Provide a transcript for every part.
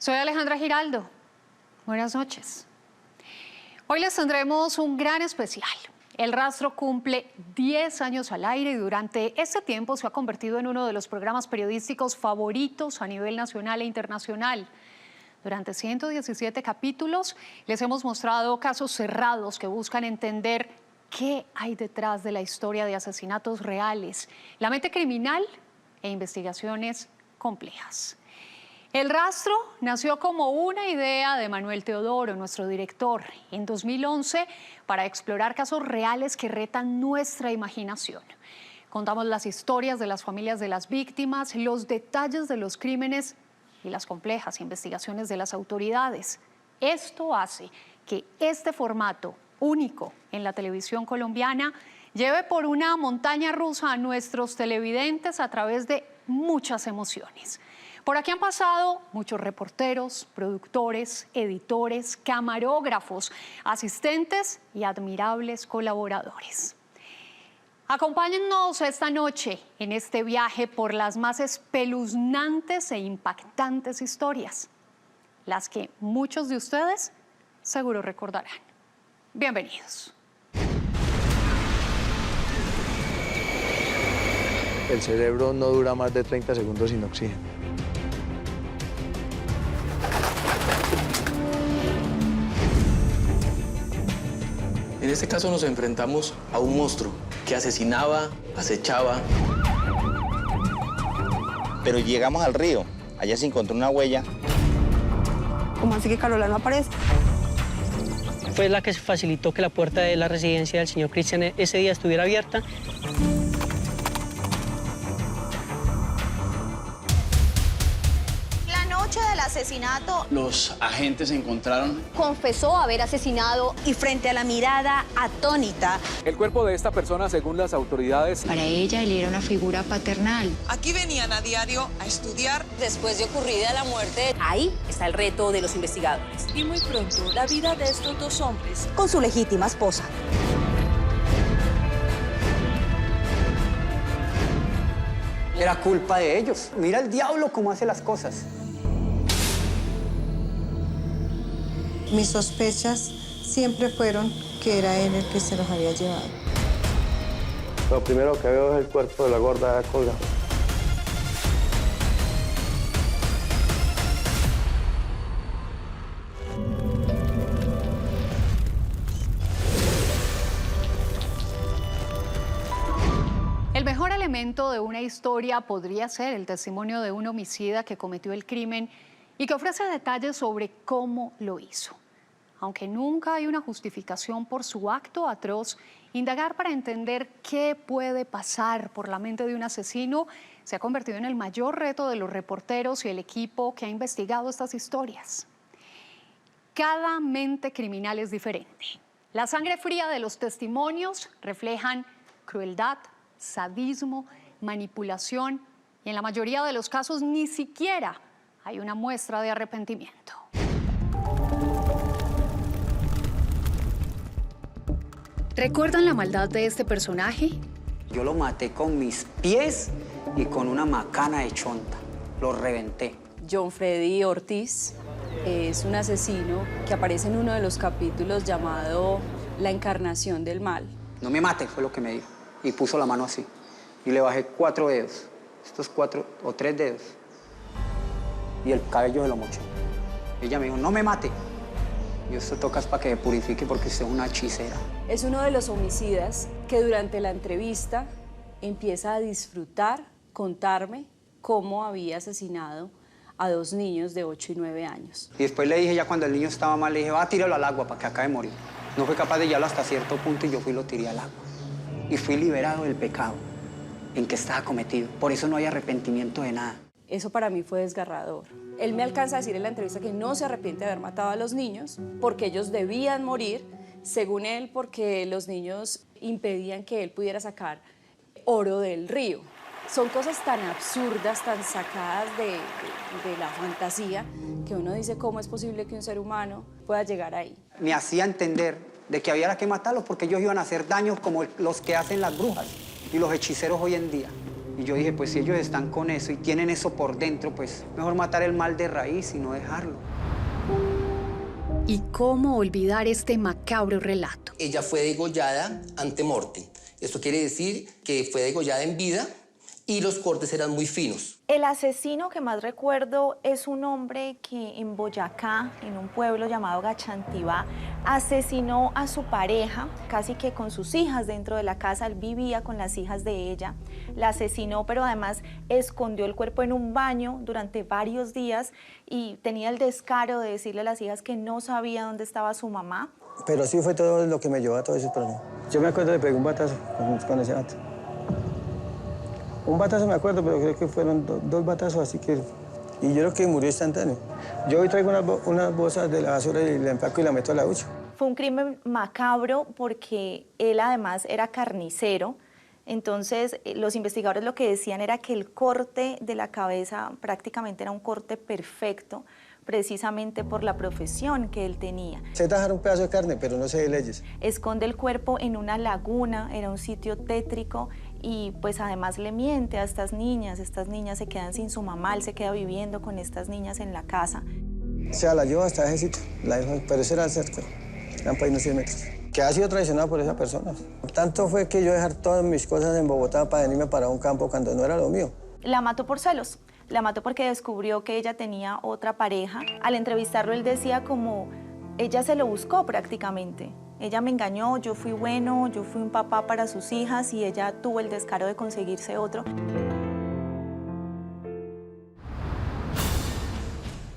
Soy Alejandra Giraldo. Buenas noches. Hoy les tendremos un gran especial. El Rastro cumple 10 años al aire y durante este tiempo se ha convertido en uno de los programas periodísticos favoritos a nivel nacional e internacional. Durante 117 capítulos les hemos mostrado casos cerrados que buscan entender qué hay detrás de la historia de asesinatos reales, la mente criminal e investigaciones complejas. El Rastro nació como una idea de Manuel Teodoro, nuestro director, en 2011 para explorar casos reales que retan nuestra imaginación. Contamos las historias de las familias de las víctimas, los detalles de los crímenes y las complejas investigaciones de las autoridades. Esto hace que este formato único en la televisión colombiana lleve por una montaña rusa a nuestros televidentes a través de muchas emociones. Por aquí han pasado muchos reporteros, productores, editores, camarógrafos, asistentes y admirables colaboradores. Acompáñennos esta noche en este viaje por las más espeluznantes e impactantes historias, las que muchos de ustedes seguro recordarán. Bienvenidos. El cerebro no dura más de 30 segundos sin oxígeno. En este caso nos enfrentamos a un monstruo que asesinaba, acechaba. Pero llegamos al río, allá se encontró una huella. ¿Cómo así que Carola no aparece? Fue la que facilitó que la puerta de la residencia del señor Cristian ese día estuviera abierta. Del asesinato, Los agentes encontraron. confesó haber asesinado y frente a la mirada atónita. El cuerpo de esta persona, según las autoridades, para ella, él era una figura paternal. Aquí venían a diario a estudiar. Después de ocurrida la muerte, ahí está el reto de los investigadores. Y muy pronto, la vida de estos dos hombres Con su legítima esposa. Era culpa de ellos. Mira el diablo cómo hace las cosas. Mis sospechas siempre fueron que era él el que se los había llevado. Lo primero que veo es el cuerpo de la gorda colgado. El mejor elemento de una historia podría ser el testimonio de un homicida que cometió el crimen y que ofrece detalles sobre cómo lo hizo. Aunque nunca hay una justificación por su acto atroz, indagar para entender qué puede pasar por la mente de un asesino se ha convertido en el mayor reto de los reporteros y el equipo que ha investigado estas historias. Cada mente criminal es diferente. La sangre fría de los testimonios reflejan crueldad, sadismo, manipulación y en la mayoría de los casos ni siquiera hay una muestra de arrepentimiento. ¿Recuerdan la maldad de este personaje? Yo lo maté con mis pies y con una macana de chonta. Lo reventé. John Freddy Ortiz es un asesino que aparece en uno de los capítulos llamado La encarnación del mal. No me mate, fue lo que me dijo. Y puso la mano así. Y le bajé 4 dedos. Estos 4 o 3 dedos. Y el cabello se lo moché. Ella me dijo, no me mate. Y esto tocas para que me purifique porque usted es una hechicera. Es uno de los homicidas que durante la entrevista empieza a disfrutar, contarme cómo había asesinado a 2 niños de 8 y 9 años. Y después le dije, ya cuando el niño estaba mal, le dije, va a tirarlo al agua para que acabe de morir. No fue capaz de llevarlo hasta cierto punto y yo fui y lo tiré al agua. Y fui liberado del pecado en que estaba cometido. Por eso no hay arrepentimiento de nada. Eso para mí fue desgarrador. Él me alcanza a decir en la entrevista que no se arrepiente de haber matado a los niños porque ellos debían morir, según él, porque los niños impedían que él pudiera sacar oro del río. Son cosas tan absurdas, tan sacadas de la fantasía, que uno dice cómo es posible que un ser humano pueda llegar ahí. Me hacía entender de que había que matarlos porque ellos iban a hacer daños como los que hacen las brujas y los hechiceros hoy en día. Y yo dije, pues si ellos están con eso y tienen eso por dentro, pues mejor matar el mal de raíz y no dejarlo. ¿Y cómo olvidar este macabro relato? Ella fue degollada ante mortem. Esto quiere decir que fue degollada en vida y los cortes eran muy finos. El asesino que más recuerdo es un hombre que en Boyacá, en un pueblo llamado Gachantibá, asesinó a su pareja, casi que con sus hijas dentro de la casa. Él vivía con las hijas de ella. La asesinó, pero además escondió el cuerpo en un baño durante varios días y tenía el descaro de decirle a las hijas que no sabía dónde estaba su mamá. Pero sí fue todo lo que me llevó a todo ese problema. Yo me acuerdo de pegar un batazo con ese vato. Un batazo me acuerdo, pero creo que fueron dos batazos, así que... Y yo creo que murió instantáneo. Yo hoy traigo unas bolsas de la basura y la empaco y la meto a la hucha. Fue un crimen macabro porque él además era carnicero. Entonces, los investigadores lo que decían era que el corte de la cabeza prácticamente era un corte perfecto, precisamente por la profesión que él tenía. Sé tajar un pedazo de carne, pero no sé de leyes. Esconde el cuerpo en una laguna, era un sitio tétrico y pues además le miente a estas niñas se quedan sin su mamá, él se queda viviendo con estas niñas en la casa. O sea, la llevo hasta ese sitio, pero eso era cerca, eran para irnos 100 metros. Que ha sido traicionado por esa persona. Tanto fue que yo dejar todas mis cosas en Bogotá para venirme para un campo cuando no era lo mío. La mató por celos. La mató porque descubrió que ella tenía otra pareja. Al entrevistarlo, él decía como, ella se lo buscó prácticamente. Ella me engañó, yo fui bueno, yo fui un papá para sus hijas y ella tuvo el descaro de conseguirse otro.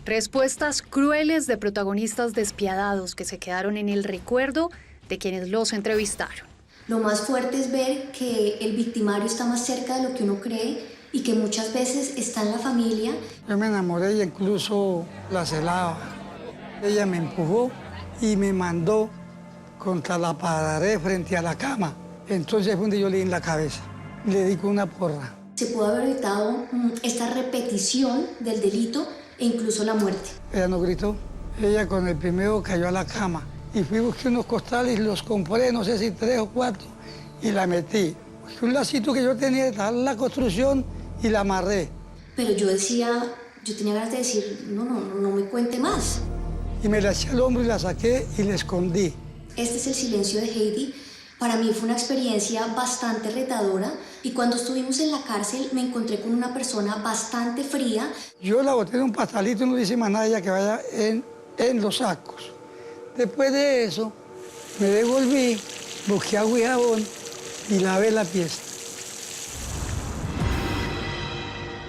Respuestas crueles de protagonistas despiadados que se quedaron en el recuerdo de quienes los entrevistaron. Lo más fuerte es ver que el victimario está más cerca de lo que uno cree y que muchas veces está en la familia. Yo me enamoré y incluso la celaba. Ella me empujó y me mandó contra la pared frente a la cama. Entonces fue donde yo le di en la cabeza. Le di con una porra. Se pudo haber evitado esta repetición del delito e incluso la muerte. Ella no gritó. Ella con el primero cayó a la cama. Y fui, busqué unos costales y los compré, no sé si 3 o 4, y la metí. Busqué un lacito que yo tenía de la construcción y la amarré. Pero yo tenía ganas de decir, no me cuente más. Y me la eché al hombro y la saqué y la escondí. Este es el silencio de Heidi. Para mí fue una experiencia bastante retadora y cuando estuvimos en la cárcel me encontré con una persona bastante fría. Yo la boté en un pastelito y no le hice más nada ella que vaya en los sacos. Después de eso, me devolví, busqué agua y jabón y lavé la pieza.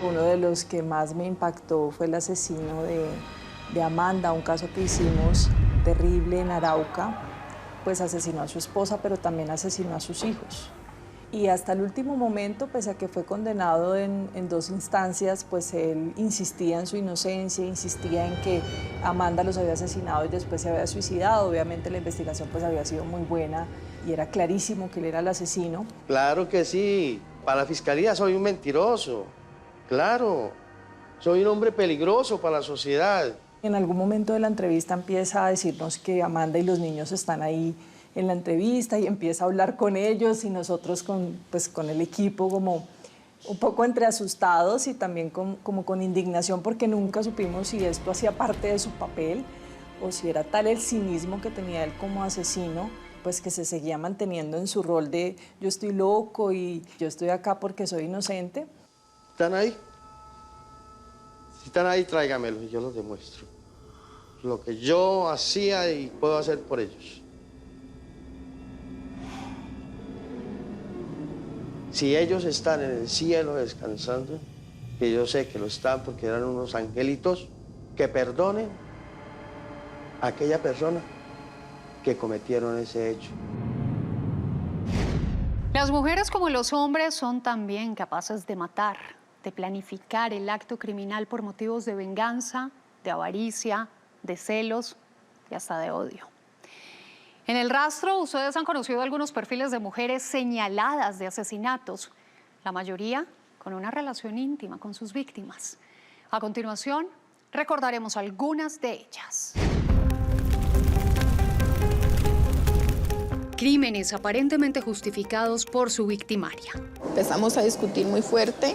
Uno de los que más me impactó fue el asesino de Amanda, un caso que hicimos terrible en Arauca. Pues asesinó a su esposa, pero también asesinó a sus hijos. Y hasta el último momento, pese a que fue condenado en 2 instancias, pues él insistía en su inocencia, insistía en que Amanda los había asesinado y después se había suicidado. Obviamente la investigación pues había sido muy buena y era clarísimo que él era el asesino. Claro que sí. Para la fiscalía soy un mentiroso. Claro. Soy un hombre peligroso para la sociedad. En algún momento de la entrevista empieza a decirnos que Amanda y los niños están ahí en la entrevista y empieza a hablar con ellos y nosotros con el equipo como un poco entre asustados y también como con indignación porque nunca supimos si esto hacía parte de su papel o si era tal el cinismo que tenía él como asesino, pues que se seguía manteniendo en su rol de yo estoy loco y yo estoy acá porque soy inocente. ¿Están ahí? Si están ahí, tráigamelos y yo los demuestro. Lo que yo hacía y puedo hacer por ellos. Si ellos están en el cielo descansando, que yo sé que lo están porque eran unos angelitos, que perdonen a aquella persona que cometieron ese hecho. Las mujeres como los hombres son también capaces de matar, de planificar el acto criminal por motivos de venganza, de avaricia, de celos y hasta de odio. En el rastro, ustedes han conocido algunos perfiles de mujeres señaladas de asesinatos, la mayoría con una relación íntima con sus víctimas. A continuación, recordaremos algunas de ellas. crímenes aparentemente justificados por su victimaria. Empezamos a discutir muy fuerte.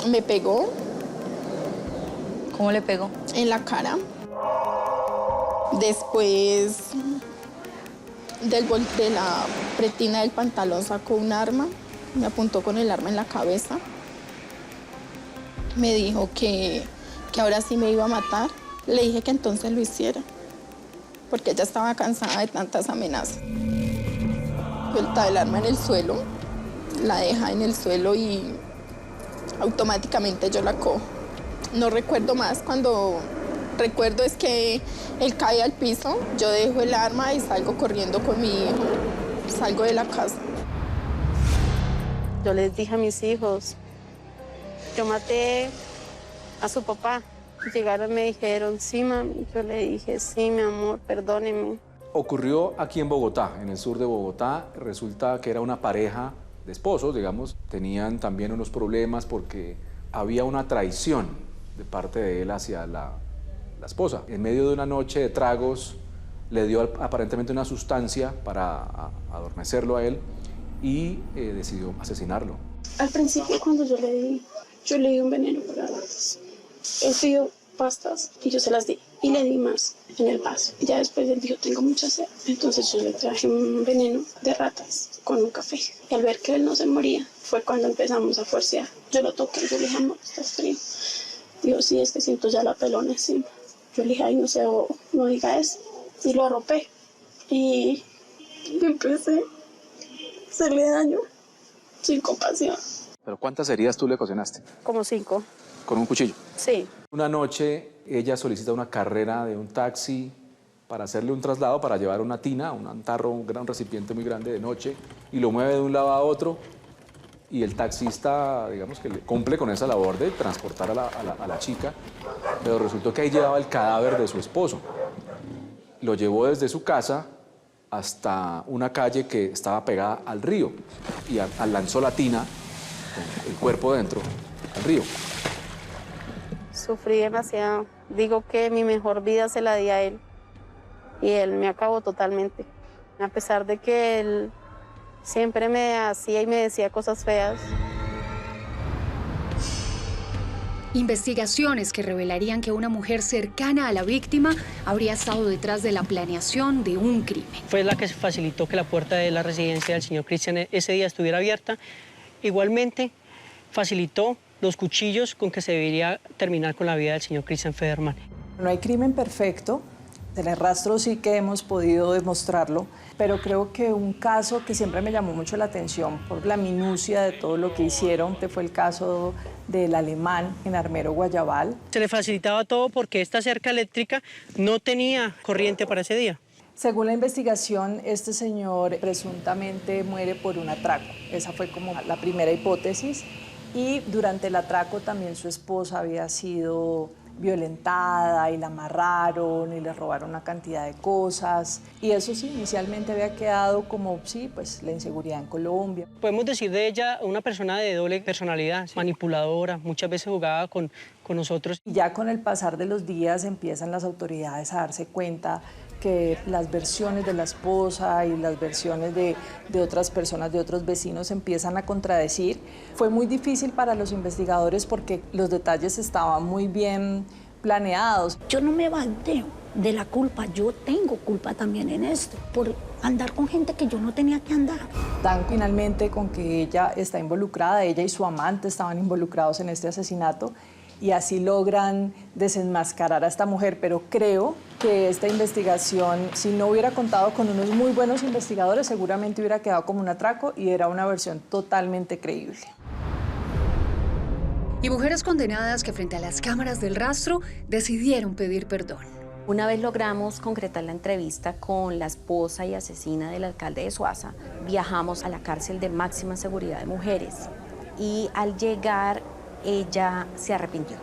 Me pegó. ¿Cómo le pegó? En la cara. Después de la pretina del pantalón sacó un arma, me apuntó con el arma en la cabeza. Me dijo que ahora sí me iba a matar. Le dije que entonces lo hiciera, porque ella estaba cansada de tantas amenazas. Suelta el arma en el suelo, la deja en el suelo y automáticamente yo la cojo. No recuerdo más, cuando recuerdo es que él cae al piso, yo dejo el arma y salgo corriendo con mi hijo, salgo de la casa. Yo les dije a mis hijos, yo maté a su papá. Llegaron y me dijeron, sí, mami. Yo le dije, sí, mi amor, perdóneme. Ocurrió aquí en Bogotá, en el sur de Bogotá. Resulta que era una pareja de esposos, digamos. Tenían también unos problemas porque había una traición de parte de él hacia la esposa. En medio de una noche de tragos, le dio aparentemente una sustancia para adormecerlo a él y decidió asesinarlo. Al principio, cuando yo le di un veneno para ratas. Él pidió pastas y yo se las di. Y le di más en el vaso. Y ya después él dijo, tengo mucha sed. Entonces yo le traje un veneno de ratas con un café. Y al ver que él no se moría, fue cuando empezamos a forcear. Yo lo toqué, yo le dije, amor, estás frío. Dijo, sí, es que siento ya la pelona encima. Yo le dije, ay, no sé, no diga eso. Y lo arropé. Y empecé a hacerle daño sin compasión. ¿Pero cuántas heridas tú le ocasionaste? Como 5. ¿Con un cuchillo? Sí. Una noche ella solicita una carrera de un taxi para hacerle un traslado, para llevar una tina, un tarro, un gran recipiente muy grande de noche, y lo mueve de un lado a otro, y el taxista, digamos que le cumple con esa labor de transportar a la chica, pero resultó que ahí llevaba el cadáver de su esposo. Lo llevó desde su casa hasta una calle que estaba pegada al río, y lanzó la tina, con el cuerpo dentro, al río. Sufrí demasiado. Digo que mi mejor vida se la di a él y él me acabó totalmente. A pesar de que él siempre me hacía y me decía cosas feas. Investigaciones que revelarían que una mujer cercana a la víctima habría estado detrás de la planeación de un crimen. Fue la que facilitó que la puerta de la residencia del señor Cristian ese día estuviera abierta. Igualmente facilitó los cuchillos con que se debería terminar con la vida del señor Cristian Federman. No hay crimen perfecto, en el rastro sí que hemos podido demostrarlo, pero creo que un caso que siempre me llamó mucho la atención por la minucia de todo lo que hicieron, que fue el caso del alemán en Armero, Guayabal. Se le facilitaba todo porque esta cerca eléctrica no tenía corriente para ese día. Según la investigación, este señor presuntamente muere por un atraco. Esa fue como la primera hipótesis. Y durante el atraco también su esposa había sido violentada y la amarraron y le robaron una cantidad de cosas. Y eso sí, inicialmente había quedado como, sí, pues la inseguridad en Colombia. Podemos decir de ella una persona de doble personalidad, manipuladora, muchas veces jugaba con nosotros. Y ya con el pasar de los días empiezan las autoridades a darse cuenta que las versiones de la esposa y las versiones de otras personas, de otros vecinos, empiezan a contradecir. Fue muy difícil para los investigadores porque los detalles estaban muy bien planeados. Yo no me baldeo de la culpa, yo tengo culpa también en esto, por andar con gente que yo no tenía que andar. Dan finalmente con que ella está involucrada, ella y su amante estaban involucrados en este asesinato, y así logran desenmascarar a esta mujer, pero creo que esta investigación, si no hubiera contado con unos muy buenos investigadores, seguramente hubiera quedado como un atraco y era una versión totalmente creíble. Y mujeres condenadas que frente a las cámaras del rastro decidieron pedir perdón. Una vez logramos concretar la entrevista con la esposa y asesina del alcalde de Soacha, viajamos a la cárcel de máxima seguridad de mujeres y al llegar ella se arrepintió.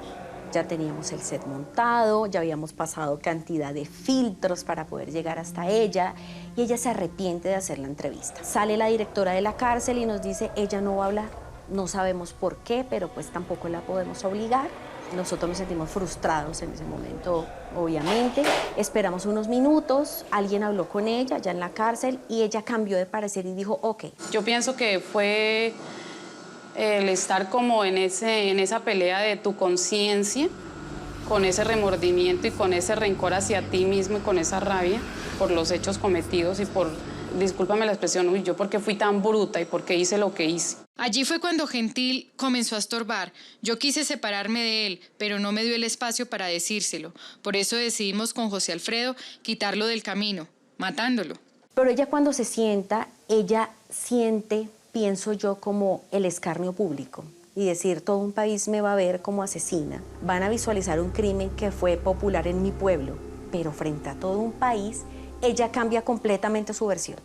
Ya teníamos el set montado, ya habíamos pasado cantidad de filtros para poder llegar hasta ella y ella se arrepiente de hacer la entrevista. Sale la directora de la cárcel y nos dice, ella no va a hablar, no sabemos por qué, pero pues tampoco la podemos obligar. Nosotros nos sentimos frustrados en ese momento, obviamente. Esperamos unos minutos, alguien habló con ella ya en la cárcel y ella cambió de parecer y dijo, ok. Yo pienso que fue el estar como en esa pelea de tu conciencia, con ese remordimiento y con ese rencor hacia ti mismo y con esa rabia por los hechos cometidos y por, discúlpame la expresión, uy, yo porque fui tan bruta y porque hice lo que hice. Allí fue cuando Gentil comenzó a estorbar. Yo quise separarme de él, pero no me dio el espacio para decírselo. Por eso decidimos con José Alfredo quitarlo del camino, matándolo. Pero ella cuando se sienta, ella siente, pienso yo, como el escarnio público. Y decir, todo un país me va a ver como asesina. Van a visualizar un crimen que fue popular en mi pueblo, pero frente a todo un país, ella cambia completamente su versión.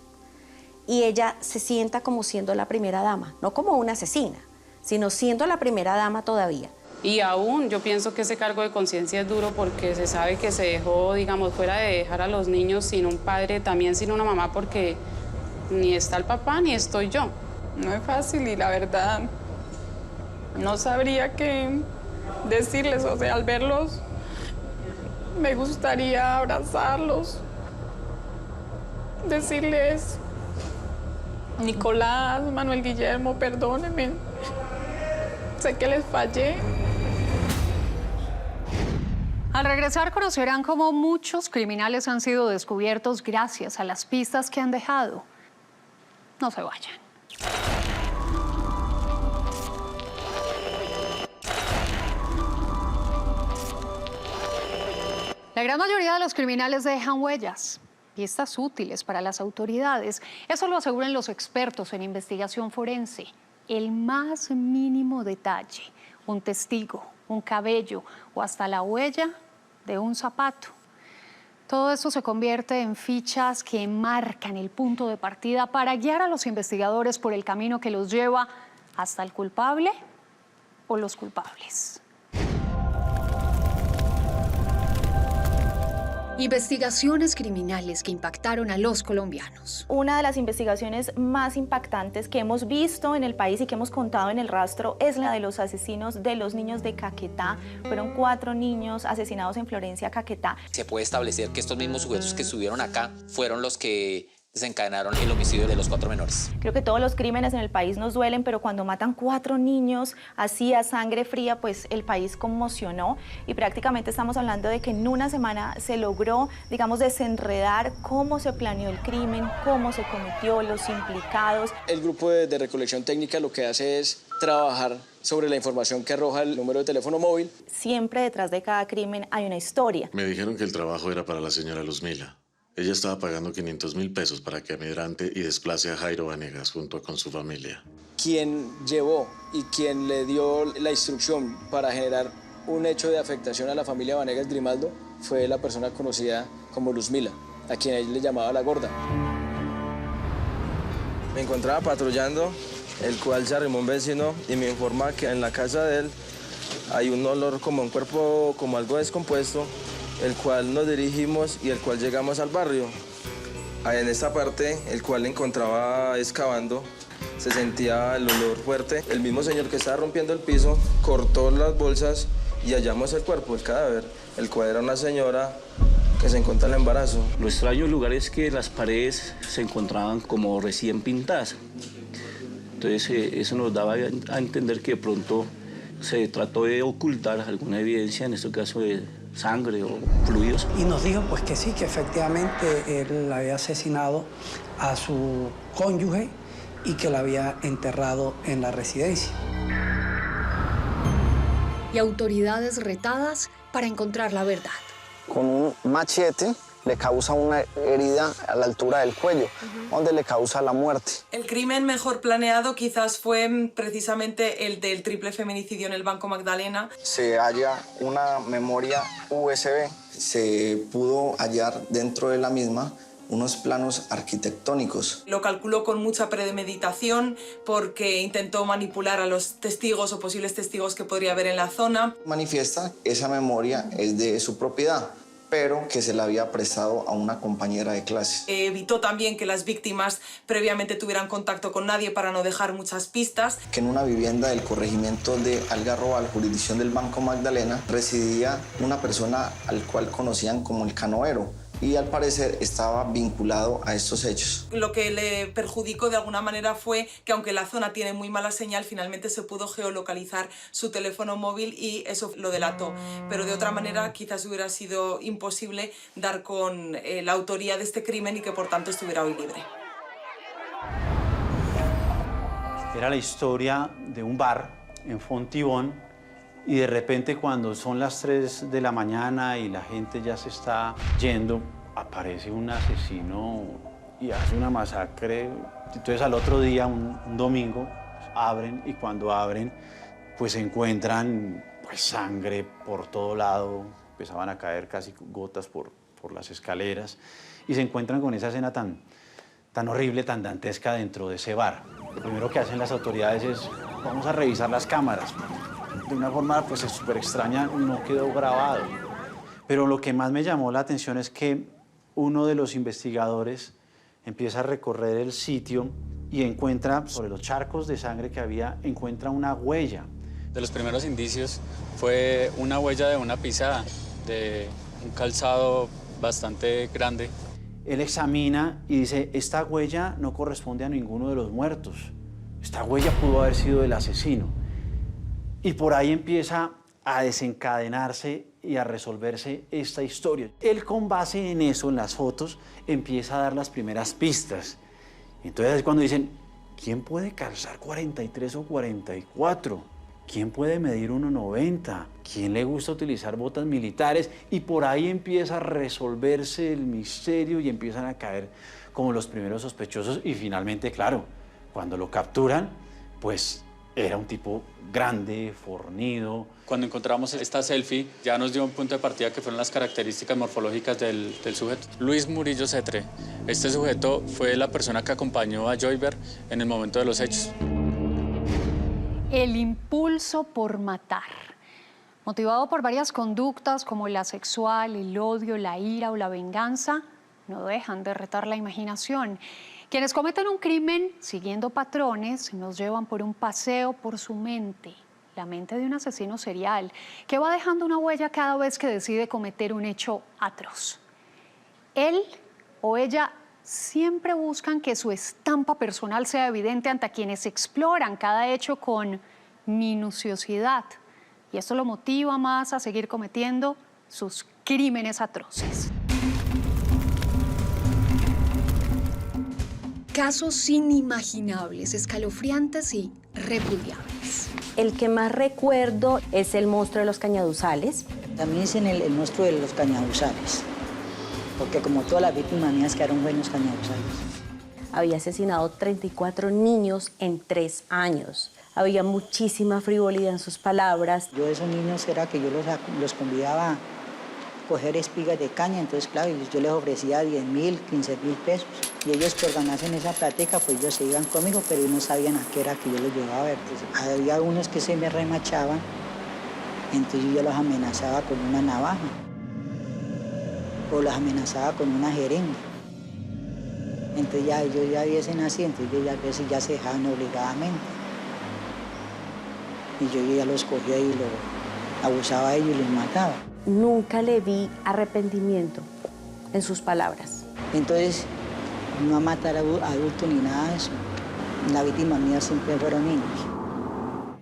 Y ella se sienta como siendo la primera dama, no como una asesina, sino siendo la primera dama todavía. Y aún yo pienso que ese cargo de conciencia es duro porque se sabe que se dejó, digamos, fuera de dejar a los niños sin un padre, también sin una mamá, porque ni está el papá ni estoy yo. No es fácil y la verdad no sabría qué decirles, o sea, al verlos me gustaría abrazarlos, decirles, Nicolás, Manuel Guillermo, perdónenme, sé que les fallé. Al regresar conocerán cómo muchos criminales han sido descubiertos gracias a las pistas que han dejado. No se vayan. La gran mayoría de los criminales dejan huellas, pistas útiles para las autoridades. Eso lo aseguran los expertos en investigación forense. El más mínimo detalle, un testigo, un cabello o hasta la huella de un zapato. Todo esto se convierte en fichas que marcan el punto de partida para guiar a los investigadores por el camino que los lleva hasta el culpable o los culpables. Investigaciones criminales que impactaron a los colombianos. Una de las investigaciones más impactantes que hemos visto en el país y que hemos contado en El Rastro es la de los asesinos de los niños de Caquetá. Fueron 4 niños asesinados en Florencia, Caquetá. Se puede establecer que estos mismos sujetos que estuvieron acá fueron los que desencadenaron el homicidio de los 4 menores. Creo que todos los crímenes en el país nos duelen, pero cuando matan 4 niños así a sangre fría, pues el país conmocionó y prácticamente estamos hablando de que en una semana se logró, digamos, desenredar cómo se planeó el crimen, cómo se cometió, los implicados. El grupo de recolección técnica lo que hace es trabajar sobre la información que arroja el número de teléfono móvil. Siempre detrás de cada crimen hay una historia. Me dijeron que el trabajo era para la señora Luzmila. Ella estaba pagando 500.000 pesos para que amedrante y desplace a Jairo Vanegas junto con su familia. Quien llevó y quien le dio la instrucción para generar un hecho de afectación a la familia Vanegas Grimaldo fue la persona conocida como Luzmila, a quien él le llamaba la gorda. Me encontraba patrullando, el cual se arrimó un vecino y me informa que en la casa de él hay un olor como un cuerpo, como algo descompuesto, el cual nos dirigimos y el cual llegamos al barrio. En esta parte, el cual encontraba excavando, se sentía el olor fuerte. El mismo señor que estaba rompiendo el piso cortó las bolsas y hallamos el cuerpo, el cadáver, el cual era una señora que se encontraba en embarazo. Lo extraño del lugar es que las paredes se encontraban como recién pintadas. Entonces eso nos daba a entender que de pronto se trató de ocultar alguna evidencia, en este caso de sangre o fluidos. Y nos dijo pues que sí, que efectivamente él había asesinado a su cónyuge y que la había enterrado en la residencia. Y autoridades retadas para encontrar la verdad. Con un machete le causa una herida a la altura del cuello, donde le causa la muerte. El crimen mejor planeado quizás fue precisamente el del triple feminicidio en el Banco Magdalena. Se halla una memoria USB. Se pudo hallar dentro de la misma unos planos arquitectónicos. Lo calculó con mucha premeditación porque intentó manipular a los testigos o posibles testigos que podría haber en la zona. Manifiesta que esa memoria es de su propiedad, pero que se la había prestado a una compañera de clase. Evitó también que las víctimas previamente tuvieran contacto con nadie para no dejar muchas pistas. Que en una vivienda del corregimiento de Algarrobal, jurisdicción del Banco Magdalena, residía una persona al cual conocían como el canoero, y al parecer estaba vinculado a estos hechos. Lo que le perjudicó de alguna manera fue que, aunque la zona tiene muy mala señal, finalmente se pudo geolocalizar su teléfono móvil y eso lo delató. Pero de otra manera quizás hubiera sido imposible dar con la autoría de este crimen y que por tanto estuviera hoy libre. Era la historia de un bar en Fontibón, y de repente cuando son las 3 de la mañana y la gente ya se está yendo, aparece un asesino y hace una masacre. Entonces al otro día, un domingo, abren, y cuando abren pues encuentran pues sangre por todo lado, empezaban a caer casi gotas por las escaleras, y se encuentran con esa escena tan horrible, tan dantesca dentro de ese bar. Lo primero que hacen las autoridades es: vamos a revisar las cámaras. De una forma pues súper extraña, no quedó grabado. Pero lo que más me llamó la atención es que uno de los investigadores empieza a recorrer el sitio y encuentra, sobre los charcos de sangre que había, encuentra una huella. De los primeros indicios fue una huella de una pisada, de un calzado bastante grande. Él examina y dice: esta huella no corresponde a ninguno de los muertos. Esta huella pudo haber sido del asesino. Y por ahí empieza a desencadenarse y a resolverse esta historia. Él, con base en eso, en las fotos, empieza a dar las primeras pistas. Entonces es cuando dicen: ¿quién puede calzar 43 o 44? ¿Quién puede medir 1,90? ¿Quién le gusta utilizar botas militares? Y por ahí empieza a resolverse el misterio y empiezan a caer como los primeros sospechosos. Y finalmente, claro, cuando lo capturan, pues era un tipo grande, fornido. Cuando encontramos esta selfie, ya nos dio un punto de partida que fueron las características morfológicas del sujeto. Luis Murillo Cetre. Este sujeto fue la persona que acompañó a Joyver en el momento de los hechos. El impulso por matar, motivado por varias conductas como la sexual, el odio, la ira o la venganza, no dejan de retar la imaginación. Quienes cometen un crimen siguiendo patrones nos llevan por un paseo por su mente, la mente de un asesino serial que va dejando una huella cada vez que decide cometer un hecho atroz. Él o ella siempre buscan que su estampa personal sea evidente ante quienes exploran cada hecho con minuciosidad, y esto lo motiva más a seguir cometiendo sus crímenes atroces. Casos inimaginables, escalofriantes y repudiables. El que más recuerdo es el monstruo de los Cañaduzales. También es el monstruo de los Cañaduzales, porque como todas las víctimas mías quedaron buenos Cañaduzales. Había asesinado 34 niños en 3 años. Había muchísima frivolidad en sus palabras. Yo a esos niños era que yo los convidaba a coger espigas de caña, entonces claro, yo les ofrecía 10.000, 15.000 pesos. Y ellos por ganarse en esa plática, pues ellos se iban conmigo, pero ellos no sabían a qué era que yo los llevaba a ver. Entonces, había unos que se me remachaban, entonces yo los amenazaba con una navaja o los amenazaba con una jeringa. Entonces ya ellos ya viesen así, entonces ellos a veces ya se dejaban obligadamente. Y yo ya los cogía y los abusaba de ellos y los mataba. Nunca le vi arrepentimiento en sus palabras. Entonces, no matar a adultos ni nada de eso. La víctima mía siempre fueron niños.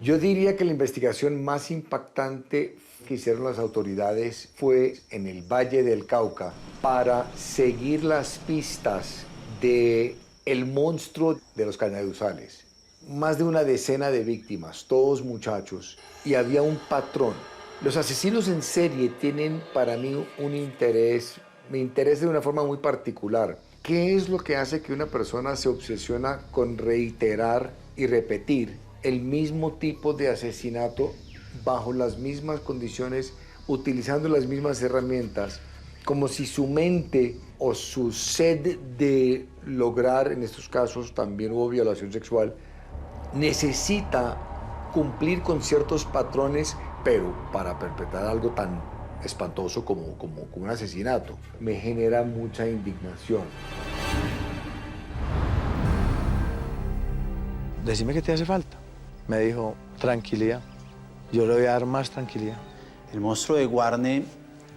Yo diría que la investigación más impactante que hicieron las autoridades fue en el Valle del Cauca para seguir las pistas del monstruo de los Cañaduzales. Más de una decena de víctimas, todos muchachos, y había un patrón. Los asesinos en serie tienen para mí un interés, me interesa de una forma muy particular. ¿Qué es lo que hace que una persona se obsesiona con reiterar y repetir el mismo tipo de asesinato bajo las mismas condiciones, utilizando las mismas herramientas, como si su mente o su sed de lograr, en estos casos también hubo violación sexual, necesita cumplir con ciertos patrones, pero para perpetrar algo tan espantoso como un asesinato. Me genera mucha indignación. Decime qué te hace falta. Me dijo, tranquilidad. Yo le voy a dar más tranquilidad. El monstruo de Guarne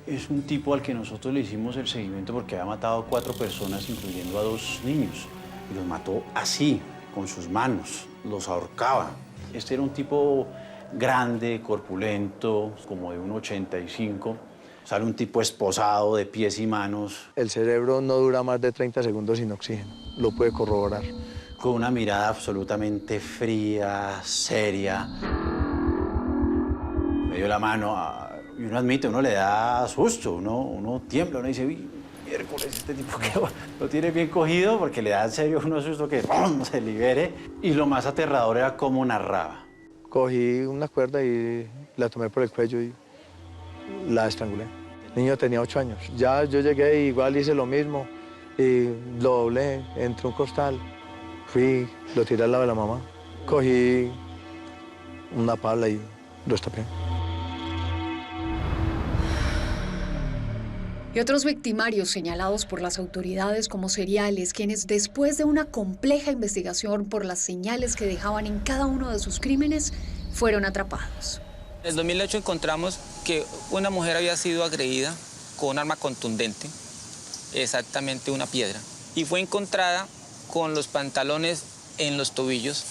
es un tipo al que nosotros le hicimos el seguimiento porque había matado a 4 personas, incluyendo a 2 niños. Y los mató así, con sus manos. Los ahorcaba. Este era un tipo grande, corpulento, como de 1,85. Sale un tipo esposado de pies y manos. El cerebro no dura más de 30 segundos sin oxígeno. Lo puede corroborar. Con una mirada absolutamente fría, seria. Me dio la mano y uno admite, uno le da susto, uno tiembla, uno dice, uy, miércoles, este tipo que lo tiene bien cogido porque le da en serio uno susto que ¡pum!, se libere. Y lo más aterrador era cómo narraba. Cogí una cuerda y la tomé por el cuello y la estrangulé. El niño tenía 8 años. Ya yo llegué y igual hice lo mismo y lo doblé entre un costal. Fui, lo tiré al lado de la mamá. Cogí una pala y lo estapé. Y otros victimarios señalados por las autoridades como seriales, quienes después de una compleja investigación por las señales que dejaban en cada uno de sus crímenes, fueron atrapados. En el 2008 encontramos que una mujer había sido agredida con un arma contundente, exactamente una piedra, y fue encontrada con los pantalones en los tobillos.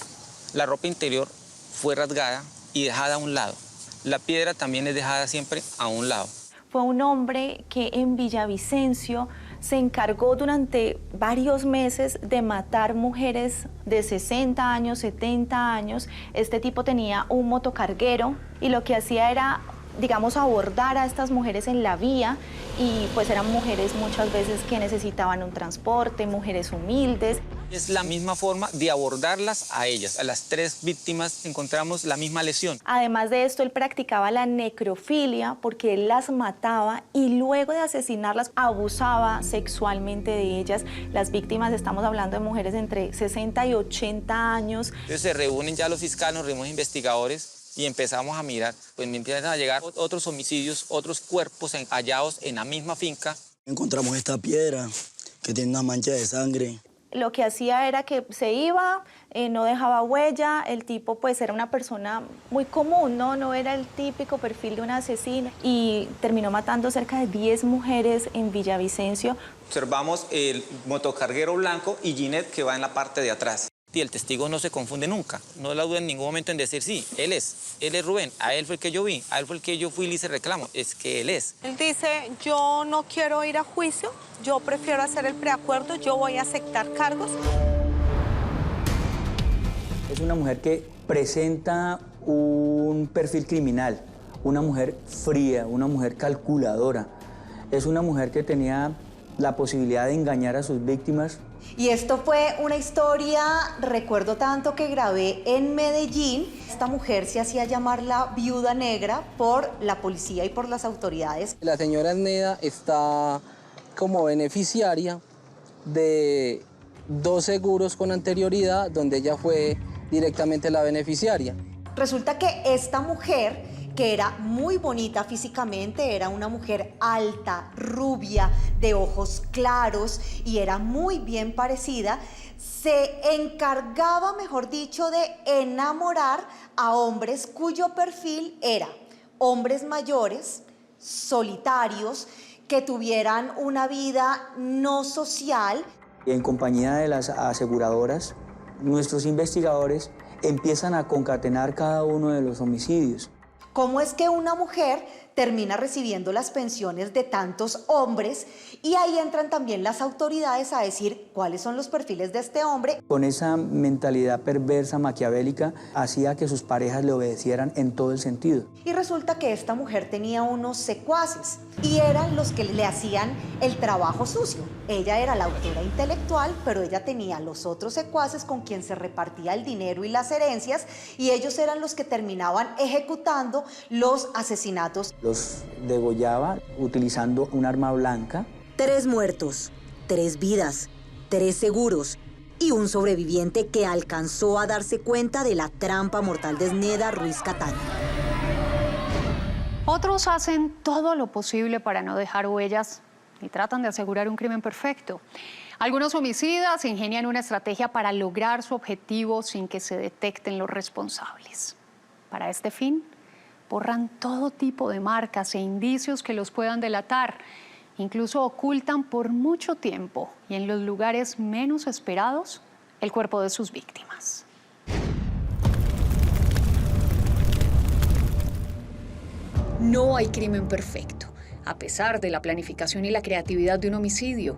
La ropa interior fue rasgada y dejada a un lado. La piedra también es dejada siempre a un lado. Fue un hombre que en Villavicencio se encargó durante varios meses de matar mujeres de 60 años, 70 años. Este tipo tenía un motocarguero y lo que hacía era, digamos, abordar a estas mujeres en la vía y pues eran mujeres muchas veces que necesitaban un transporte, mujeres humildes. Es la misma forma de abordarlas a ellas. A las 3 víctimas encontramos la misma lesión. Además de esto, él practicaba la necrofilia porque él las mataba y luego de asesinarlas abusaba sexualmente de ellas. Las víctimas, estamos hablando de mujeres entre 60 y 80 años. Entonces se reúnen ya los fiscales, nos reunimos investigadores y empezamos a mirar. Pues me empiezan a llegar otros homicidios, otros cuerpos hallados en la misma finca. Encontramos esta piedra que tiene una mancha de sangre. Lo que hacía era que se iba, no dejaba huella, el tipo pues era una persona muy común, no era el típico perfil de un asesino y terminó matando cerca de 10 mujeres en Villavicencio. Observamos el motocarguero blanco y Ginette que va en la parte de atrás. Y el testigo no se confunde nunca, no la duda en ningún momento en decir sí, él es Rubén, a él fue el que yo vi, a él fue el que yo fui y le hice reclamo, es que él es. Él dice, yo no quiero ir a juicio, yo prefiero hacer el preacuerdo, yo voy a aceptar cargos. Es una mujer que presenta un perfil criminal, una mujer fría, una mujer calculadora, es una mujer que tenía la posibilidad de engañar a sus víctimas. Y esto fue una historia, recuerdo tanto que grabé en Medellín. Esta mujer se hacía llamar la Viuda Negra por la policía y por las autoridades. La señora Neda está como beneficiaria de 2 seguros con anterioridad, donde ella fue directamente la beneficiaria. Resulta que esta mujer, que era muy bonita físicamente, era una mujer alta, rubia, de ojos claros y era muy bien parecida, se encargaba, mejor dicho, de enamorar a hombres cuyo perfil era hombres mayores, solitarios, que tuvieran una vida no social. En compañía de las aseguradoras, nuestros investigadores empiezan a concatenar cada uno de los homicidios. ¿Cómo es que una mujer termina recibiendo las pensiones de tantos hombres? Y ahí entran también las autoridades a decir cuáles son los perfiles de este hombre. Con esa mentalidad perversa, maquiavélica, hacía que sus parejas le obedecieran en todo el sentido. Y resulta que esta mujer tenía unos secuaces y eran los que le hacían el trabajo sucio. Ella era la autora intelectual, pero ella tenía los otros secuaces con quien se repartía el dinero y las herencias y ellos eran los que terminaban ejecutando los asesinatos. Los degollaba utilizando un arma blanca. 3 muertos, 3 vidas, 3 seguros y un sobreviviente que alcanzó a darse cuenta de la trampa mortal de Sneda Ruiz Catán. Otros hacen todo lo posible para no dejar huellas y tratan de asegurar un crimen perfecto. Algunos homicidas ingenian una estrategia para lograr su objetivo sin que se detecten los responsables. Para este fin, borran todo tipo de marcas e indicios que los puedan delatar. Incluso ocultan por mucho tiempo y en los lugares menos esperados el cuerpo de sus víctimas. No hay crimen perfecto, a pesar de la planificación y la creatividad de un homicidio.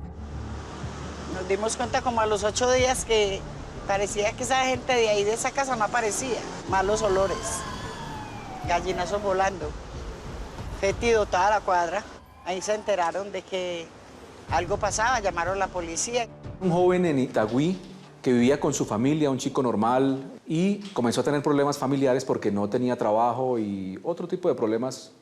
Nos dimos cuenta como a los 8 días que parecía que esa gente de ahí, de esa casa, no aparecía. Malos olores, gallinazos volando, fétido toda la cuadra. Ahí se enteraron de que algo pasaba, llamaron a la policía. Un joven en Itagüí que vivía con su familia, un chico normal, y comenzó a tener problemas familiares porque no tenía trabajo y otro tipo de problemas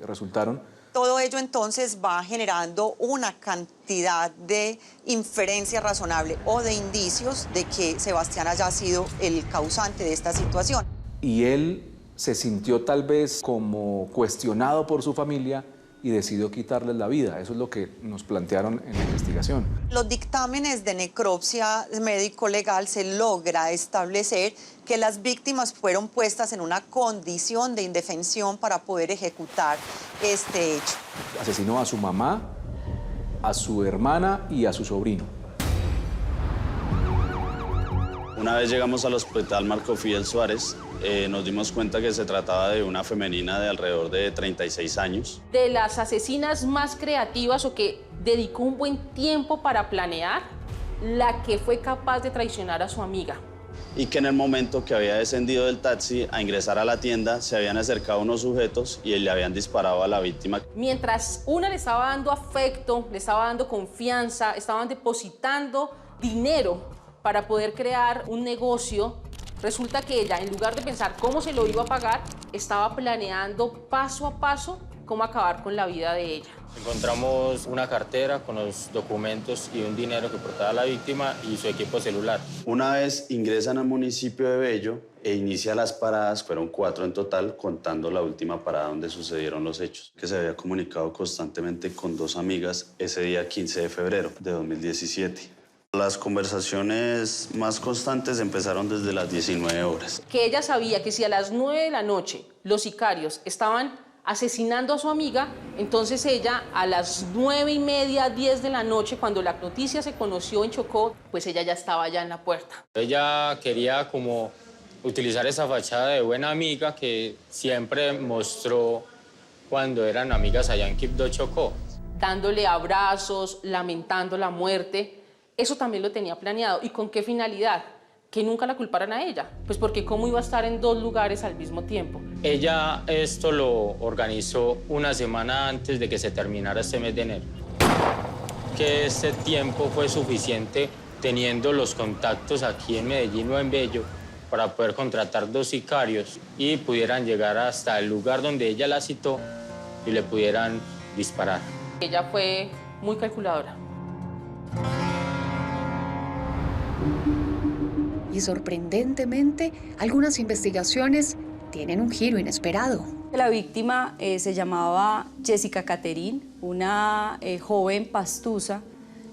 resultaron. Todo ello entonces va generando una cantidad de inferencia razonable o de indicios de que Sebastián haya sido el causante de esta situación. Y él se sintió tal vez como cuestionado por su familia y decidió quitarles la vida. Eso es lo que nos plantearon en la investigación. Los dictámenes de necropsia médico-legal se logra establecer que las víctimas fueron puestas en una condición de indefensión para poder ejecutar este hecho. Asesinó a su mamá, a su hermana y a su sobrino. Una vez llegamos al hospital Marco Fidel Suárez, nos dimos cuenta que se trataba de una femenina de alrededor de 36 años. De las asesinas más creativas o que dedicó un buen tiempo para planear, la que fue capaz de traicionar a su amiga. Y que en el momento que había descendido del taxi a ingresar a la tienda, se habían acercado unos sujetos y le habían disparado a la víctima. Mientras una le estaba dando afecto, le estaba dando confianza, estaban depositando dinero para poder crear un negocio, resulta que ella, en lugar de pensar cómo se lo iba a pagar, estaba planeando paso a paso cómo acabar con la vida de ella. Encontramos una cartera con los documentos y un dinero que portaba la víctima y su equipo celular. Una vez ingresan al municipio de Bello e inicia las paradas, fueron 4 en total, contando la última parada donde sucedieron los hechos, que se había comunicado constantemente con 2 amigas ese día 15 de febrero de 2017. Las conversaciones más constantes empezaron desde las 19 horas. Que ella sabía que si a las 9 de la noche los sicarios estaban asesinando a su amiga, entonces ella a las 9:30, 10 de la noche, cuando la noticia se conoció en Chocó, pues ella ya estaba ya en la puerta. Ella quería como utilizar esa fachada de buena amiga que siempre mostró cuando eran amigas allá en Quibdó, Chocó. Dándole abrazos, lamentando la muerte. Eso también lo tenía planeado. ¿Y con qué finalidad? Que nunca la culparan a ella. Pues porque cómo iba a estar en 2 lugares al mismo tiempo. Ella esto lo organizó una semana antes de que se terminara este mes de enero. Que este tiempo fue suficiente teniendo los contactos aquí en Medellín o en Bello para poder contratar 2 sicarios y pudieran llegar hasta el lugar donde ella la citó y le pudieran disparar. Ella fue muy calculadora. Y sorprendentemente, algunas investigaciones tienen un giro inesperado. La víctima se llamaba Jessica Caterine, una joven pastusa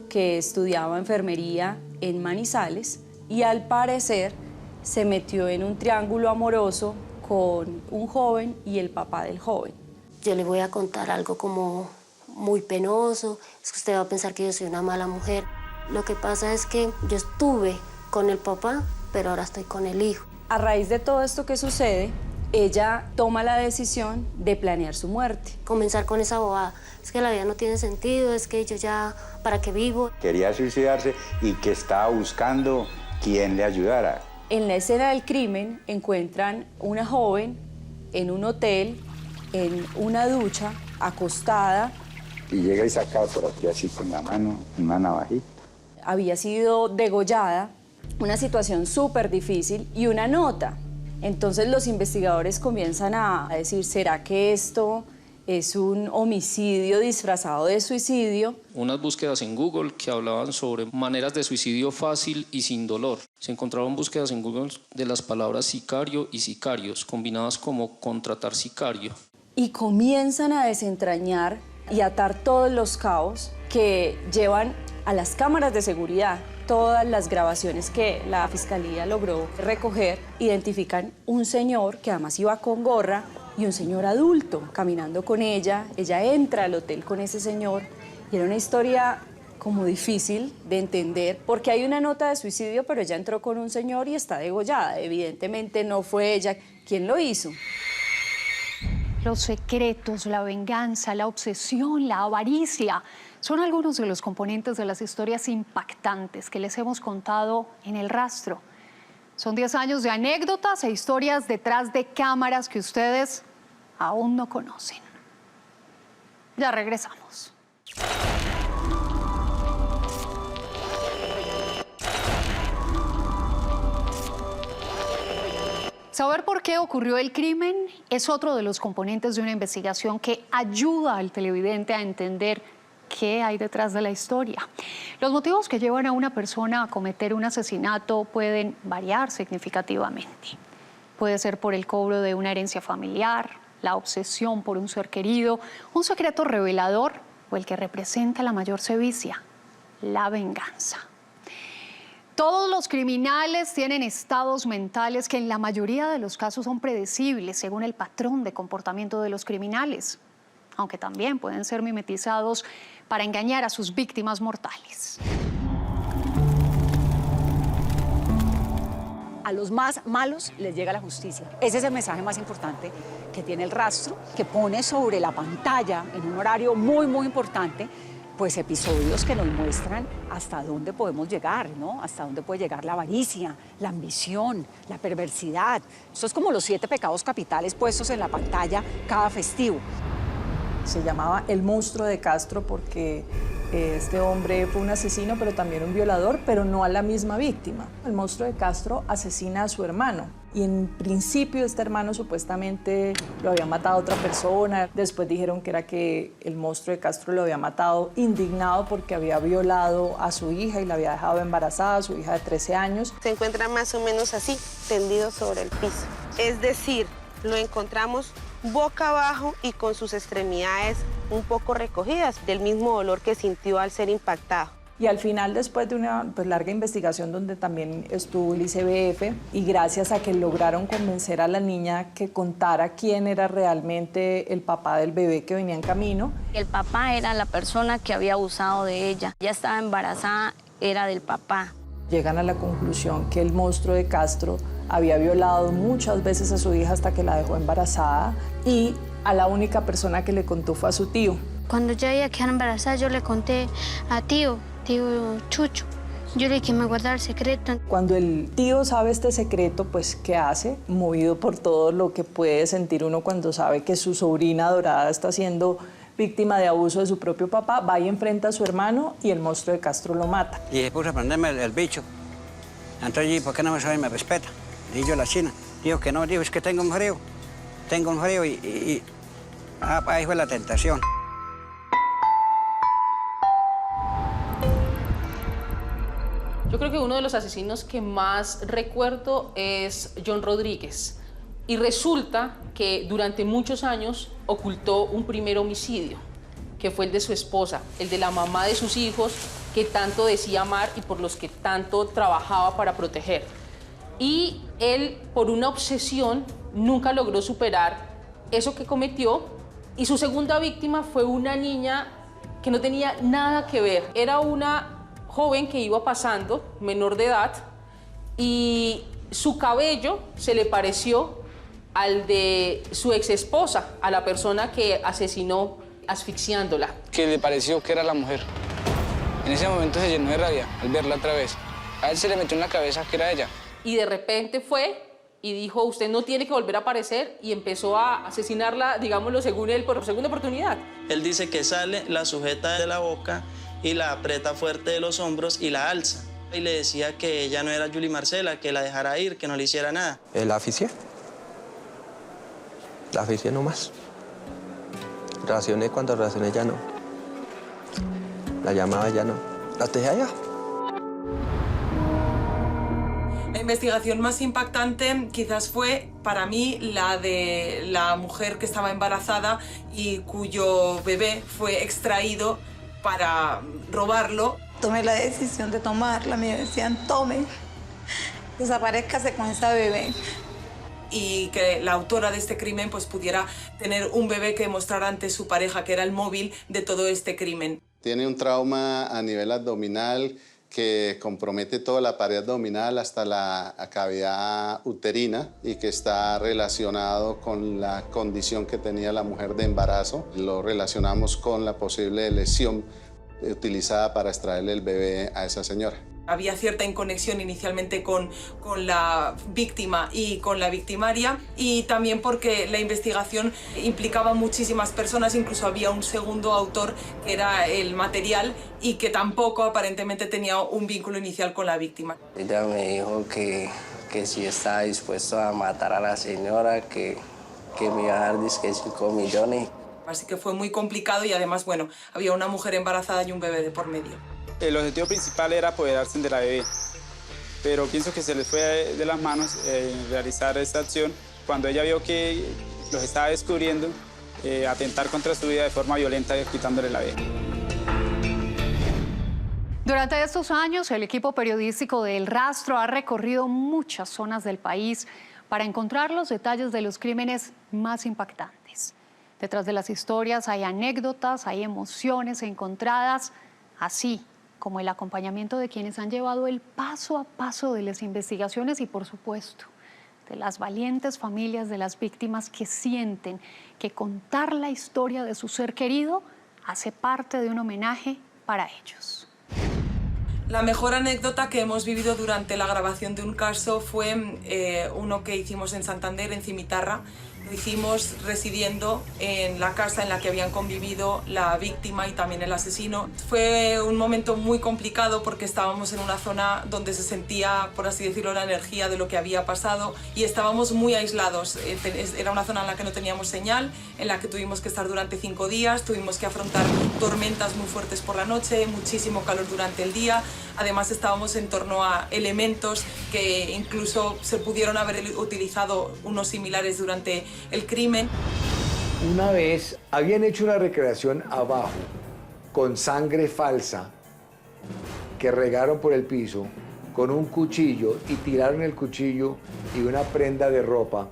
que estudiaba enfermería en Manizales y al parecer se metió en un triángulo amoroso con un joven y el papá del joven. Yo le voy a contar algo como muy penoso, es que usted va a pensar que yo soy una mala mujer. Lo que pasa es que yo estuve con el papá, pero ahora estoy con el hijo. A raíz de todo esto que sucede, ella toma la decisión de planear su muerte. Comenzar con esa bobada, es que la vida no tiene sentido, es que yo ya, ¿para qué vivo? Quería suicidarse y que estaba buscando quien le ayudara. En la escena del crimen encuentran una joven en un hotel, en una ducha, acostada. Y llega y saca por aquí así con la mano, una navajita. Había sido degollada, una situación súper difícil y una nota. Entonces los investigadores comienzan a decir, ¿será que esto es un homicidio disfrazado de suicidio? Unas búsquedas en Google que hablaban sobre maneras de suicidio fácil y sin dolor. Se encontraron búsquedas en Google de las palabras sicario y sicarios, combinadas como contratar sicario. y comienzan a desentrañar y atar todos los cabos que llevan a las cámaras de seguridad. Todas las grabaciones que la fiscalía logró recoger identifican un señor que además iba con gorra y un señor adulto caminando con ella. Ella entra al hotel con ese señor y era una historia como difícil de entender porque hay una nota de suicidio, pero ella entró con un señor y está degollada. Evidentemente no fue ella quien lo hizo. Los secretos, la venganza, la obsesión, la avaricia son algunos de los componentes de las historias impactantes que les hemos contado en El Rastro. Son 10 años de anécdotas e historias detrás de cámaras que ustedes aún no conocen. Ya regresamos. Saber por qué ocurrió el crimen es otro de los componentes de una investigación que ayuda al televidente a entender qué hay detrás de la historia. Los motivos que llevan a una persona a cometer un asesinato pueden variar significativamente. Puede ser por el cobro de una herencia familiar, la obsesión por un ser querido, un secreto revelador o el que representa la mayor sevicia, la venganza. Todos los criminales tienen estados mentales que en la mayoría de los casos son predecibles según el patrón de comportamiento de los criminales, aunque también pueden ser mimetizados para engañar a sus víctimas mortales. A los más malos les llega la justicia. Ese es el mensaje más importante que tiene El Rastro, que pone sobre la pantalla en un horario muy, muy importante, pues episodios que nos muestran hasta dónde podemos llegar, ¿no? Hasta dónde puede llegar la avaricia, la ambición, la perversidad. Esto es como los 7 pecados capitales puestos en la pantalla cada festivo. Se llamaba El Monstruo de Castro porque este hombre fue un asesino, pero también un violador, pero no a la misma víctima. El Monstruo de Castro asesina a su hermano. Y en principio este hermano supuestamente lo había matado a otra persona. Después dijeron que era que el Monstruo de Castro lo había matado indignado porque había violado a su hija y la había dejado embarazada, a su hija de 13 años. Se encuentra más o menos así, tendido sobre el piso. Es decir, lo encontramos boca abajo y con sus extremidades un poco recogidas del mismo dolor que sintió al ser impactado. Y al final, después de una larga investigación donde también estuvo el ICBF y gracias a que lograron convencer a la niña que contara quién era realmente el papá del bebé que venía en camino. El papá era la persona que había abusado de ella. Ya estaba embarazada, era del papá. Llegan a la conclusión que el Monstruo de Castro había violado muchas veces a su hija hasta que la dejó embarazada y a la única persona que le contó fue a su tío. Cuando ya iba a quedar embarazada, yo le conté a tío Chucho. Yo le dije que me guardara el secreto. Cuando el tío sabe este secreto, pues, ¿qué hace? Movido por todo lo que puede sentir uno cuando sabe que su sobrina adorada está siendo víctima de abuso de su propio papá, va y enfrenta a su hermano y el Monstruo de Castro lo mata. Y después a prenderme el bicho. Entonces, ¿por qué no me sabe y me respeta? Y yo la china. Digo que no, digo, es que tengo un frío y ahí fue la tentación. Yo creo que uno de los asesinos que más recuerdo es John Rodríguez. Y resulta que durante muchos años ocultó un primer homicidio, que fue el de su esposa, el de la mamá de sus hijos, que tanto decía amar y por los que tanto trabajaba para proteger. Y él, por una obsesión, nunca logró superar eso que cometió. Y su segunda víctima fue una niña que no tenía nada que ver. Era una joven que iba pasando, menor de edad, y su cabello se le pareció al de su exesposa, a la persona que asesinó asfixiándola. Que le pareció que era la mujer. En ese momento se llenó de rabia al verla otra vez. A él se le metió en la cabeza que era ella. Y de repente fue y dijo, usted no tiene que volver a aparecer, y empezó a asesinarla, digámoslo, según él, por segunda oportunidad. Él dice que sale, la sujeta de la boca y la aprieta fuerte de los hombros y la alza. Y le decía que ella no era Yuli Marcela, que la dejara ir, que no le hiciera nada. La asfixié. La asfixié nomás. Racioné cuando racioné ya no. La llamaba ya no. La dejé allá. investigación más impactante quizás fue para mí la de la mujer que estaba embarazada y cuyo bebé fue extraído para robarlo. Tomé la decisión de tomarla, me decían, tome, desaparezcase con esa bebé. Y que la autora de este crimen pues pudiera tener un bebé que demostrara ante su pareja que era el móvil de todo este crimen. Tiene un trauma a nivel abdominal que compromete toda la pared abdominal hasta la cavidad uterina y que está relacionado con la condición que tenía la mujer de embarazo. Lo relacionamos con la posible lesión utilizada para extraerle el bebé a esa señora. Había cierta inconexión inicialmente con la víctima y con la victimaria, y también porque la investigación implicaba muchísimas personas, incluso había un segundo autor que era el material y que tampoco aparentemente tenía un vínculo inicial con la víctima. Ella me dijo que si estaba dispuesto a matar a la señora, que me iba a dar disque 5 millones. Así que fue muy complicado y además, bueno, había una mujer embarazada y un bebé de por medio. El objetivo principal era apoderarse de la bebé, pero pienso que se les fue de las manos realizar esta acción cuando ella vio que los estaba descubriendo, atentar contra su vida de forma violenta, quitándole la bebé. Durante estos años, el equipo periodístico de El Rastro ha recorrido muchas zonas del país para encontrar los detalles de los crímenes más impactantes. Detrás de las historias hay anécdotas, hay emociones encontradas, así como el acompañamiento de quienes han llevado el paso a paso de las investigaciones y, por supuesto, de las valientes familias de las víctimas que sienten que contar la historia de su ser querido hace parte de un homenaje para ellos. La mejor anécdota que hemos vivido durante la grabación de un caso fue uno que hicimos en Santander, en Cimitarra. Lo hicimos residiendo en la casa en la que habían convivido la víctima y también el asesino. Fue un momento muy complicado porque estábamos en una zona donde se sentía, por así decirlo, la energía de lo que había pasado y estábamos muy aislados. Era una zona en la que no teníamos señal, en la que tuvimos que estar durante 5 días, tuvimos que afrontar tormentas muy fuertes por la noche, muchísimo calor durante el día. Además estábamos en torno a elementos que incluso se pudieron haber utilizado unos similares durante el crimen. Una vez habían hecho una recreación abajo con sangre falsa que regaron por el piso con un cuchillo y tiraron el cuchillo y una prenda de ropa.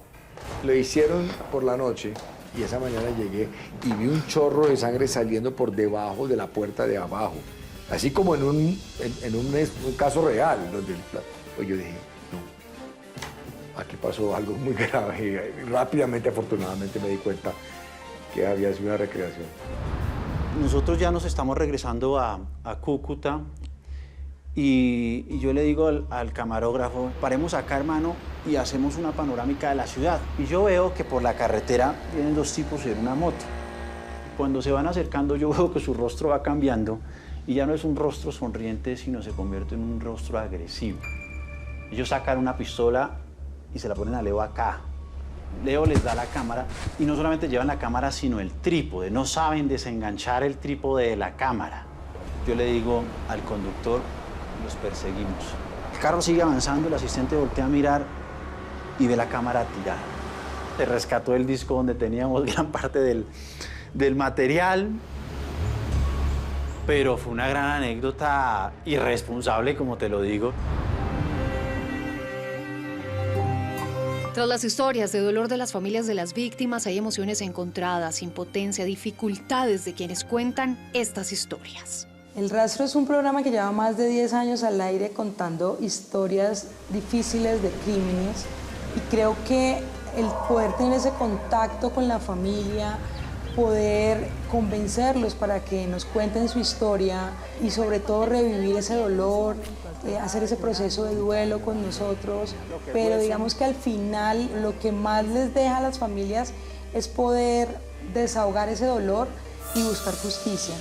Lo hicieron por la noche y esa mañana llegué y vi un chorro de sangre saliendo por debajo de la puerta de abajo. Así como en un caso real, donde yo dije, no, aquí pasó algo muy grave. Y rápidamente, afortunadamente, me di cuenta que había sido una recreación. Nosotros ya nos estamos regresando a Cúcuta y yo le digo al camarógrafo, paremos acá, hermano, y hacemos una panorámica de la ciudad. Y yo veo que por la carretera vienen 2 tipos en una moto. Cuando se van acercando, yo veo que su rostro va cambiando. Y ya no es un rostro sonriente, sino se convierte en un rostro agresivo. Ellos sacan una pistola y se la ponen a Leo acá. Leo les da la cámara y no solamente llevan la cámara, sino el trípode. No saben desenganchar el trípode de la cámara. Yo le digo al conductor, los perseguimos. El carro sigue avanzando, el asistente voltea a mirar y ve la cámara tirada. Se rescató el disco donde teníamos gran parte del material. Pero fue una gran anécdota irresponsable, como te lo digo. Tras las historias de dolor de las familias de las víctimas, hay emociones encontradas, impotencia, dificultades de quienes cuentan estas historias. El Rastro es un programa que lleva más de 10 años al aire contando historias difíciles de crímenes y creo que el poder tener ese contacto con la familia, poder convencerlos para que nos cuenten su historia y sobre todo revivir ese dolor, hacer ese proceso de duelo con nosotros, pero digamos que al final lo que más les deja a las familias es poder desahogar ese dolor y buscar justicia.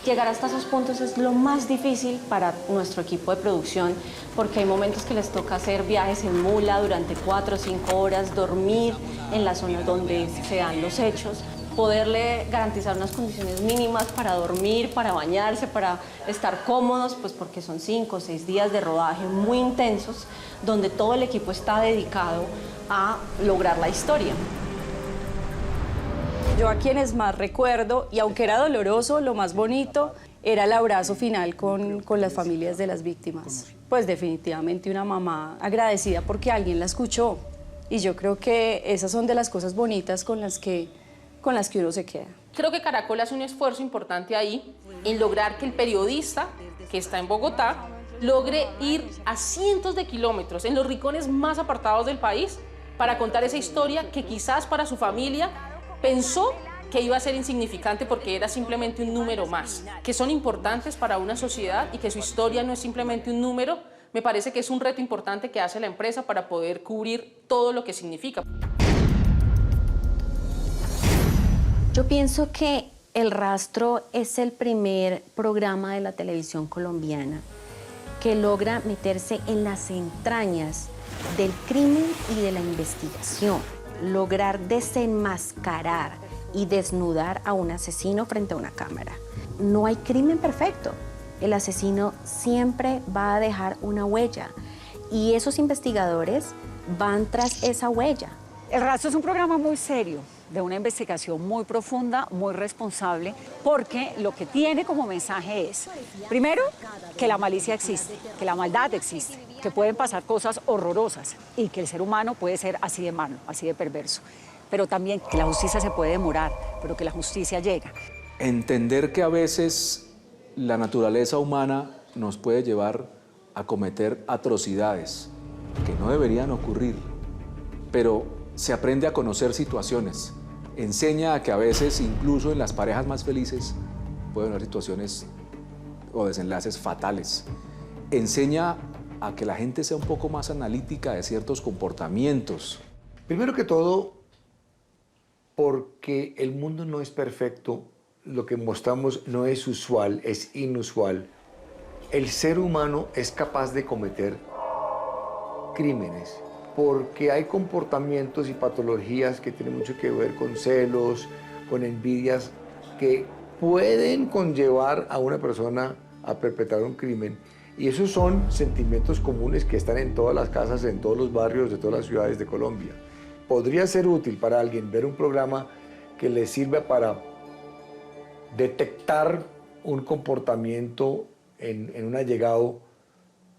Llegar hasta esos puntos es lo más difícil para nuestro equipo de producción porque hay momentos que les toca hacer viajes en mula durante 4 o 5 horas, dormir en la zona donde se dan los hechos. poderle garantizar unas condiciones mínimas para dormir, para bañarse, para estar cómodos, pues porque son 5 o 6 días de rodaje muy intensos, donde todo el equipo está dedicado a lograr la historia. Yo a quienes más recuerdo, y aunque era doloroso, lo más bonito era el abrazo final con las familias de las víctimas. Pues definitivamente una mamá agradecida porque alguien la escuchó. Y yo creo que esas son de las cosas bonitas con las que uno se queda. Creo que Caracol hace un esfuerzo importante ahí en lograr que el periodista que está en Bogotá logre ir a cientos de kilómetros en los rincones más apartados del país para contar esa historia que quizás para su familia pensó que iba a ser insignificante porque era simplemente un número más, que son importantes para una sociedad y que su historia no es simplemente un número. Me parece que es un reto importante que hace la empresa para poder cubrir todo lo que significa. Yo pienso que El Rastro es el primer programa de la televisión colombiana que logra meterse en las entrañas del crimen y de la investigación, lograr desenmascarar y desnudar a un asesino frente a una cámara. No hay crimen perfecto. El asesino siempre va a dejar una huella y esos investigadores van tras esa huella. El Rastro es un programa muy serio, de una investigación muy profunda, muy responsable, porque lo que tiene como mensaje es, primero, que la malicia existe, que la maldad existe, que pueden pasar cosas horrorosas y que el ser humano puede ser así de malo, así de perverso, pero también que la justicia se puede demorar, pero que la justicia llega. Entender que a veces la naturaleza humana nos puede llevar a cometer atrocidades que no deberían ocurrir, pero se aprende a conocer situaciones. Enseña a que a veces, incluso en las parejas más felices, pueden haber situaciones o desenlaces fatales. Enseña a que la gente sea un poco más analítica de ciertos comportamientos. Primero que todo, porque el mundo no es perfecto, lo que mostramos no es usual, es inusual. El ser humano es capaz de cometer crímenes porque hay comportamientos y patologías que tienen mucho que ver con celos, con envidias, que pueden conllevar a una persona a perpetrar un crimen. Y esos son sentimientos comunes que están en todas las casas, en todos los barrios de todas las ciudades de Colombia. Podría ser útil para alguien ver un programa que le sirva para detectar un comportamiento en un allegado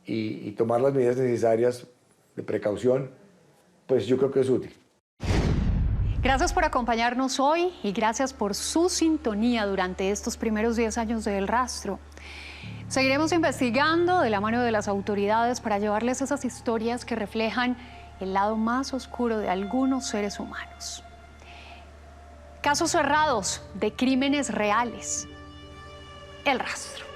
y tomar las medidas necesarias de precaución, pues yo creo que es útil. Gracias por acompañarnos hoy y gracias por su sintonía durante estos primeros 10 años de El Rastro. Seguiremos investigando de la mano de las autoridades para llevarles esas historias que reflejan el lado más oscuro de algunos seres humanos. Casos cerrados de crímenes reales. El Rastro.